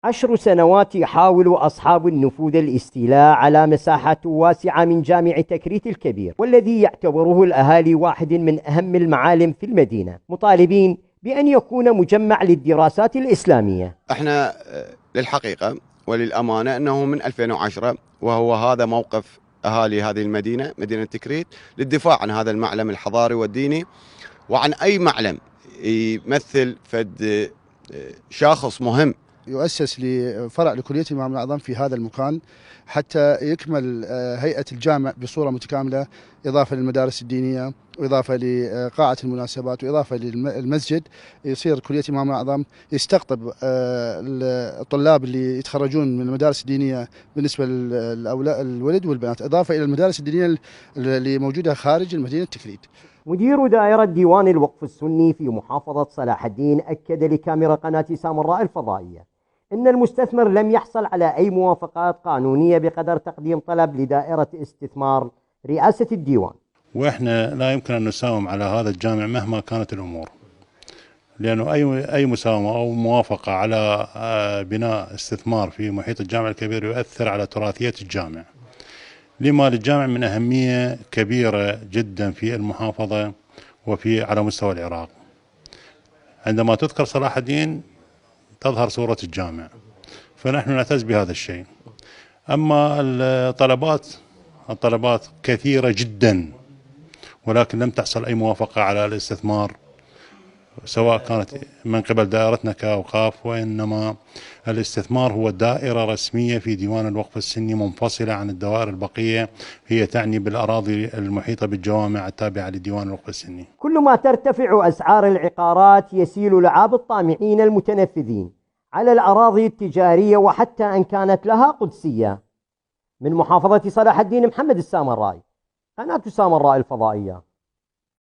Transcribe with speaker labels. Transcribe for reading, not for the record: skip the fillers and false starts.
Speaker 1: 10 سنوات يحاول أصحاب النفوذ الاستيلاء على مساحات واسعة من جامع تكريت الكبير، والذي يعتبره الأهالي واحد من أهم المعالم في المدينة، مطالبين بأن يكون مجمع للدراسات الإسلامية.
Speaker 2: احنا للحقيقة وللأمانة أنه من 2010 وهو هذا موقف أهالي هذه المدينة، مدينة تكريت، للدفاع عن هذا المعلم الحضاري والديني، وعن أي معلم يمثل فد شاخص مهم.
Speaker 3: يؤسس لفرع لكلية الإمام الأعظم في هذا المكان حتى يكمل هيئة الجامع بصورة متكاملة، إضافة للمدارس الدينية وإضافة لقاعة المناسبات وإضافة للمسجد. يصير كلية الإمام الأعظم يستقطب الطلاب اللي يتخرجون من المدارس الدينية بالنسبة للولد والبنات، إضافة إلى المدارس الدينية اللي موجودة خارج المدينة تكريت.
Speaker 1: مدير دائرة ديوان الوقف السني في محافظة صلاح الدين أكد لكاميرا قناة سامراء الفضائية إن المستثمر لم يحصل على أي موافقات قانونية بقدر تقديم طلب لدائرة استثمار رئاسة الديوان.
Speaker 4: وإحنا لا يمكن أن نساوم على هذا الجامع مهما كانت الأمور، لأنه أي مساومة أو موافقة على بناء استثمار في محيط الجامع الكبير يؤثر على تراثية الجامع، لما للجامع من أهمية كبيرة جدا في المحافظة وفي على مستوى العراق. عندما تذكر صلاح الدين تظهر صورة الجامع، فنحن نعتز بهذا الشيء. أما الطلبات كثيرة جدا، ولكن لم تحصل أي موافقة على الاستثمار سواء كانت من قبل دائرتنا كأوقاف، وإنما الاستثمار هو دائرة رسمية في ديوان الوقف السني منفصلة عن الدوائر البقية، هي تعني بالأراضي المحيطة بالجوامع التابعة لديوان الوقف السني.
Speaker 1: كل ما ترتفع أسعار العقارات يسيل لعاب الطامعين المتنفذين على الأراضي التجارية وحتى أن كانت لها قدسية. من محافظة صلاح الدين، محمد السامرائي، قناة سامراء الفضائية.